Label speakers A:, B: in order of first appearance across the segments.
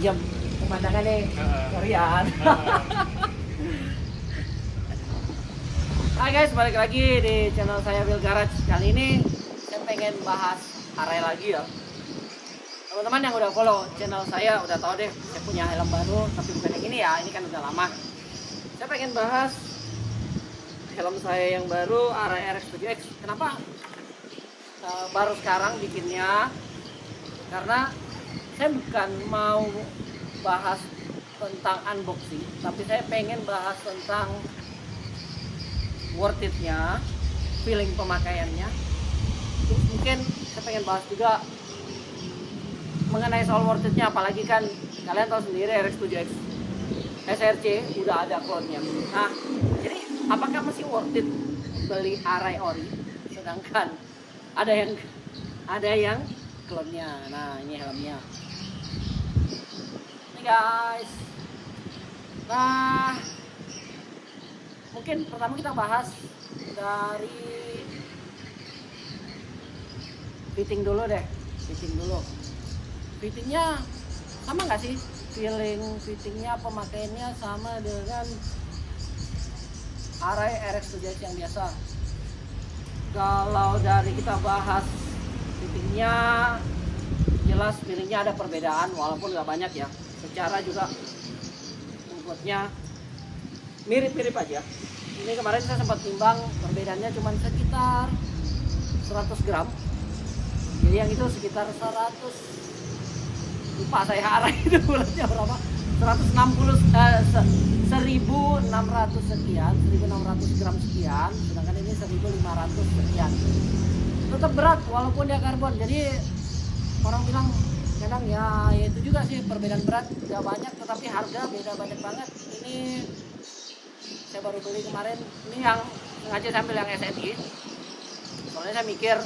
A: pinjam pemandangannya Koreaan. Hai guys, balik lagi di channel saya Will Garage. Kali ini saya pengen bahas Arai lagi ya. Teman-teman yang udah follow channel saya udah tahu deh, saya punya helm baru, tapi bukan yang ini ya, ini kan udah lama. Saya pengen bahas helm saya yang baru, Arai RX7X. Kenapa baru sekarang bikinnya? Karena saya bukan mau bahas tentang unboxing, tapi saya pengen bahas tentang worth it-nya, feeling pemakaiannya. Terus mungkin saya pengen bahas juga mengenai soal worth it-nya, apalagi kan kalian tahu sendiri RX7X SRC udah ada clone-nya. Nah, jadi apakah masih worth it beli Arai ori sedangkan ada yang clone-nya. Nah, ini helmnya. Ini guys. Nah, mungkin pertama kita bahas dari fitting dulu deh. Fittingnya sama nggak sih? Feeling fittingnya, pemakaiannya sama dengan Arai RX7X yang biasa. Kalau dari kita bahas fittingnya, jelas feelingnya ada perbedaan walaupun nggak banyak ya. Secara juga bobotnya mirip-mirip aja. Ini kemarin saya sempat timbang, perbedaannya cuma sekitar 100 gram. Jadi yang itu sekitar 100, lupa saya Arai itu beratnya berapa, 1600 sekian, 1600 gram sekian, sedangkan ini 1500 sekian. Tetap berat walaupun dia karbon. Jadi orang bilang kadang ya itu juga sih, perbedaan berat gak banyak tetapi harga beda banyak banget. Ini saya baru beli kemarin, ini yang sengaja saya ambil yang SNI soalnya saya mikir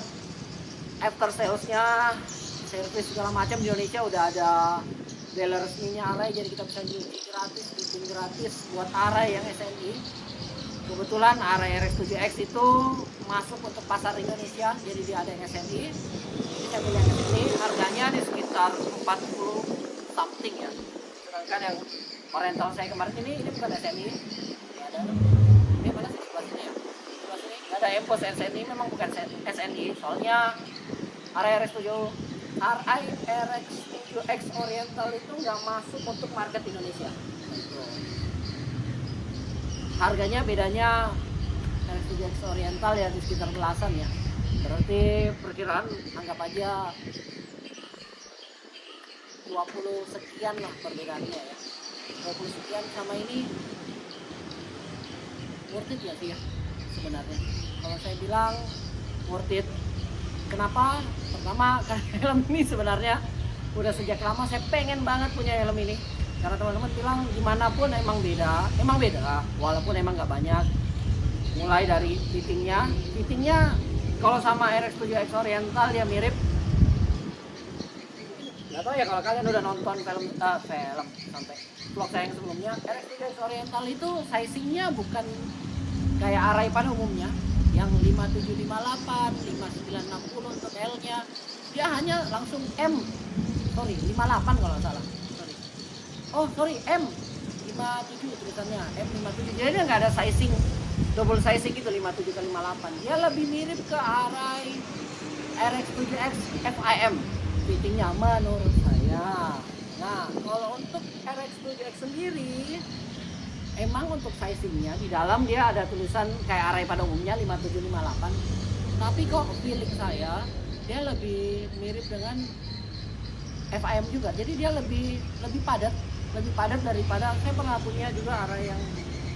A: after salesnya, service segala macam di Indonesia udah ada dealer resminya Arai, jadi kita bisa nyuci gratis, bikin gratis buat Arai yang SNI. Kebetulan Arai RX7X itu masuk untuk pasar Indonesia, jadi dia ada yang SNI. Jadi saya beli yang SNI, harganya di sekitar 40 something ya. Sedangkan yang Oriental saya kemarin ini bukan SNI. Ini mana sih sebelah sini ya? Sebelah sini nggak ada empos SNI, memang bukan SNI. Soalnya Arai RX7X Oriental itu nggak masuk untuk market Indonesia. Harganya bedanya RX7X Oriental ya di sekitar belasan ya. Berarti perkiraan anggap aja 20 sekian lah perbedaannya ya. 20 sekian sama ini worth it ya sih ya sebenarnya. Kalau saya bilang worth it, kenapa? Pertama karena helm ini sebenarnya udah sejak lama saya pengen banget punya helm ini, karena teman-teman bilang dimanapun emang beda walaupun emang nggak banyak. Mulai dari fittingnya kalau sama RX7X Oriental dia mirip. Nggak tahu ya kalau kalian udah nonton film sampai vlog saya yang sebelumnya, RX7X Oriental itu sizingnya bukan kayak Arai pada umumnya yang 5758, 5960 untuk L-nya. Dia hanya langsung 58 kalau nggak salah. M 57 tulisannya, M57. Jadi dia nggak ada sizing double sizing gitu 57 ke 58. Dia lebih mirip ke Arai RX7X FIM fittingnya menurut saya. Nah, kalau untuk RX7X sendiri, emang untuk sizingnya di dalam dia ada tulisan kayak Arai pada umumnya 5758. Tapi kok feeling saya dia lebih mirip dengan FIM juga. Jadi dia lebih padat daripada saya pernah punya juga Arai yang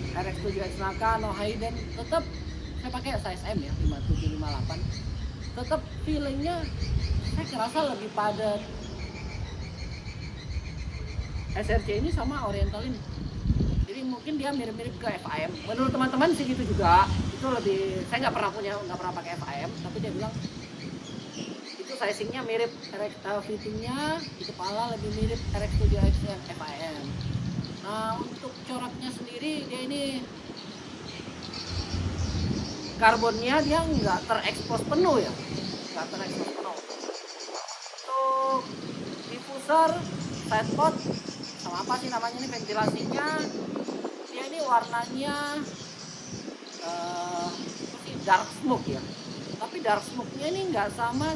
A: RX7X Nakano Hayden. Tetap saya pakai size M ya, 5758. Tetap feelingnya saya kerasa lebih padat SRC ini sama Oriental ini. Jadi mungkin dia mirip-mirip ke FIM. Menurut teman-teman sih gitu juga. Itu lebih, saya nggak pernah pakai FIM, tapi dia bilang itu sizingnya mirip, fittingnya di kepala lebih mirip RX7X yang FIM. Nah, untuk coraknya sendiri dia ini karbonnya dia nggak terekspos penuh ya, untuk diffuser, sidepod sama apa sih namanya ini ventilasinya, dia ini warnanya dark smoke ya, tapi dark smoke-nya ini nggak sama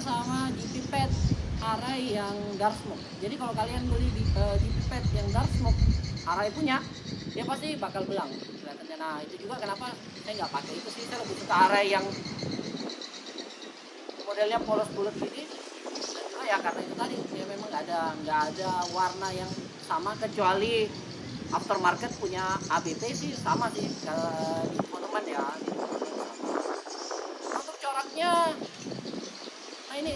A: GP pad Arai yang dark smoke. Jadi kalau kalian beli GP pad yang dark smoke Arai punya, dia pasti bakal belang kelihatannya. Nah itu juga kenapa saya nggak pakai itu sih, saya lebih suka Arai yang modelnya polos bulat gini. Dan juga ya karena itu tadi dia memang nggak ada warna yang sama, kecuali aftermarket punya ABP sih sama sih di teman-teman ya. Untuk coraknya, nah ini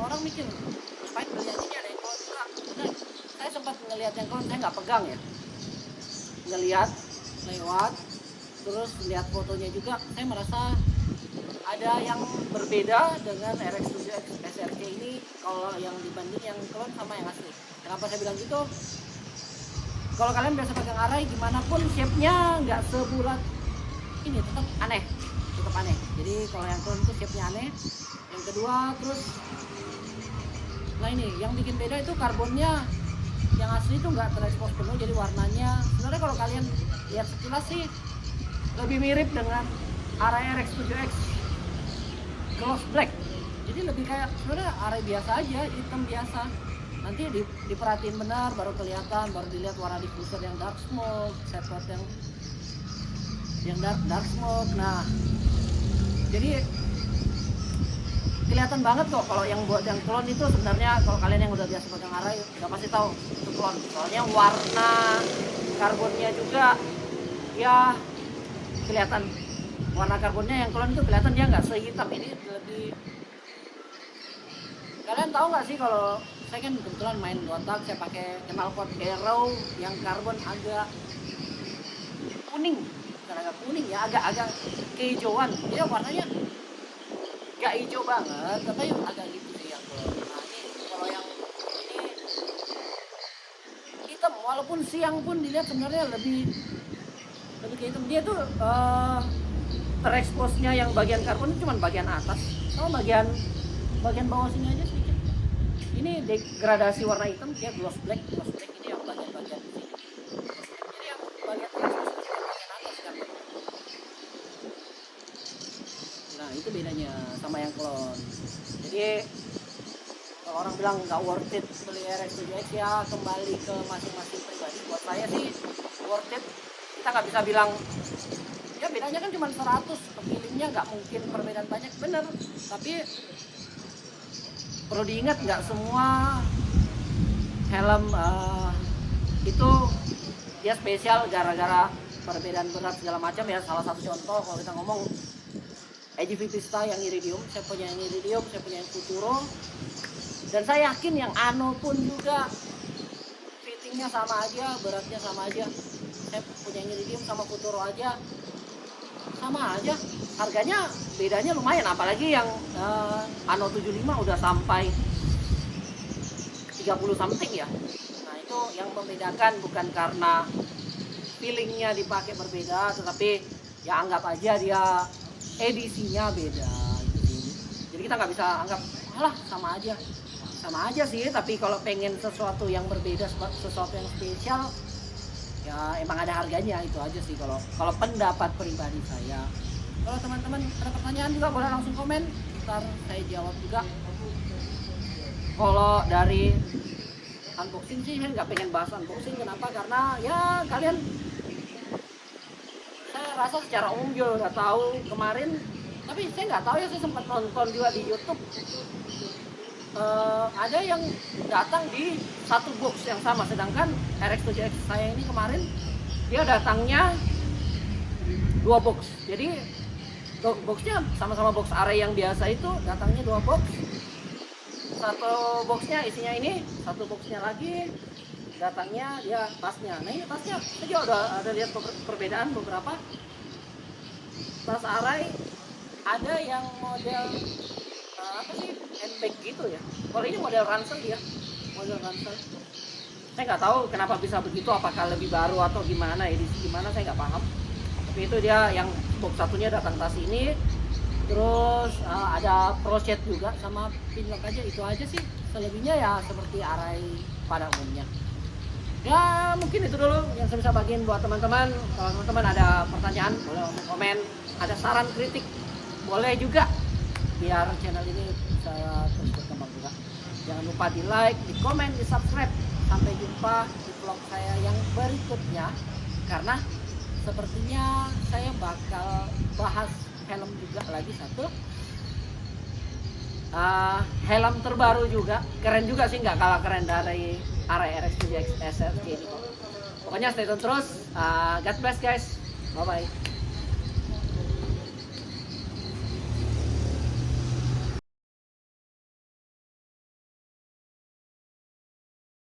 A: orang mikir ngapain beli yang ini, ada yang clone juga. Benar, saya sempat ngelihat yang clone, saya nggak pegang ya, ngelihat lewat, terus lihat fotonya juga, saya merasa ada yang berbeda dengan RX-7X SRC ini kalau yang dibanding yang clone sama yang asli. Kenapa saya bilang gitu? Kalau kalian biasa pegang Arai, gimana pun shape-nya nggak sebulat ini, tetap aneh. Jadi kalau yang clone itu shape-nya aneh. Yang kedua, terus nah ini yang bikin beda itu karbonnya, yang asli itu nggak terekspos penuh, jadi warnanya sebenarnya kalau kalian lihat sekilas sih lebih mirip dengan Arai RX-7X gloss black. Jadi lebih kayak sebenarnya Arai biasa aja, hitam biasa. Nanti diperhatiin benar baru kelihatan, baru dilihat warna diffuser yang dark smoke, seatbelt yang dark smoke. Nah jadi kelihatan banget kok kalau yang buat yang clone itu sebenarnya. Kalau kalian yang udah biasa pegang Arai udah pasti tahu itu clone, soalnya warna karbonnya juga ya kelihatan. Warna karbonnya yang clone itu kelihatan, dia nggak sehitam ini, lebih. Kalian tahu nggak sih, kalau saya kan kebetulan main Gotak, saya pakai knalpot Aero yang karbon agak kuning, bukan agak kuning ya, agak kehijauan. Dia warnanya nggak hijau banget, tapi agak gitu sih yang clone. Nah ini kalau yang ini hitam, walaupun siang pun dilihat sebenarnya lebih kayak hitam. Dia tuh tereksposnya yang bagian karbon itu cuma bagian atas, sama bagian bawah sini aja sedikit. Ini degradasi warna hitam, dia gloss black ini yang bagian sini. Jadi yang bagian terekspos itu bagian atas kan. Nah itu bedanya sama yang clone. Jadi kalau orang bilang nggak worth it beli RX-7X, ya kembali ke masing-masing pribadi. Buat saya sih worth it. Kita nggak bisa bilang ya bedanya kan cuma 100, feelingnya nggak mungkin perbedaan banyak, bener. Tapi perlu diingat, nggak semua helm itu dia spesial gara-gara perbedaan berat segala macam ya. Salah satu contoh kalau kita ngomong AGV Pista yang Iridium, saya punya yang Iridium, saya punya yang Futuro, dan saya yakin yang Ano pun juga fittingnya sama aja, beratnya sama aja. Saya punya yang Iridium sama Futuro aja sama aja, harganya bedanya lumayan. Apalagi yang Ano 75 udah sampai 30 something ya. Nah itu yang membedakan, bukan karena feelingnya dipakai berbeda, tetapi ya anggap aja dia edisinya beda gitu. Jadi kita nggak bisa anggap alah sama aja sih. Tapi kalau pengen sesuatu yang berbeda, sesuatu yang spesial, ya emang ada harganya, itu aja sih kalau pendapat pribadi saya. Kalau teman-teman ada pertanyaan juga boleh langsung komen, ntar saya jawab juga. Kalau dari unboxing sih saya nggak pengen bahas unboxing. Kenapa? Karena ya kalian, saya rasa secara umum juga udah tahu kemarin. Tapi saya nggak tahu ya, saya sempat nonton juga di YouTube. Ada yang datang di satu box yang sama, sedangkan RX-7X saya ini kemarin dia datangnya 2 box. Jadi boxnya sama-sama box Arai yang biasa itu, datangnya 2 box. Satu boxnya isinya ini, satu boxnya lagi datangnya dia tasnya. Nah ini tasnya saya udah ada lihat perbedaan beberapa. Tas Arai ada yang model apa sih, handbag gitu ya. Kalau ini model ransel dia, model ransel. Saya nggak tahu kenapa bisa begitu, apakah lebih baru atau gimana, edisi gimana, saya nggak paham. Tapi itu dia yang box satunya datang tas ini, terus ada crochet juga sama pinlock aja, itu aja sih. Selebihnya ya seperti Arai pada umumnya. Ya mungkin itu dulu yang saya bisa bagiin buat teman-teman. Kalau teman-teman ada pertanyaan boleh langsung komen, ada saran kritik boleh juga, biar channel ini bisa terus berkembang juga. Jangan lupa di like, di komen, di subscribe. Sampai jumpa di vlog saya yang berikutnya, karena sepertinya saya bakal bahas helm juga lagi satu. Helm terbaru juga, keren juga sih, nggak kalah keren dari Arai RX7 SRT ini. Pokoknya stay tune terus. God bless guys, bye bye.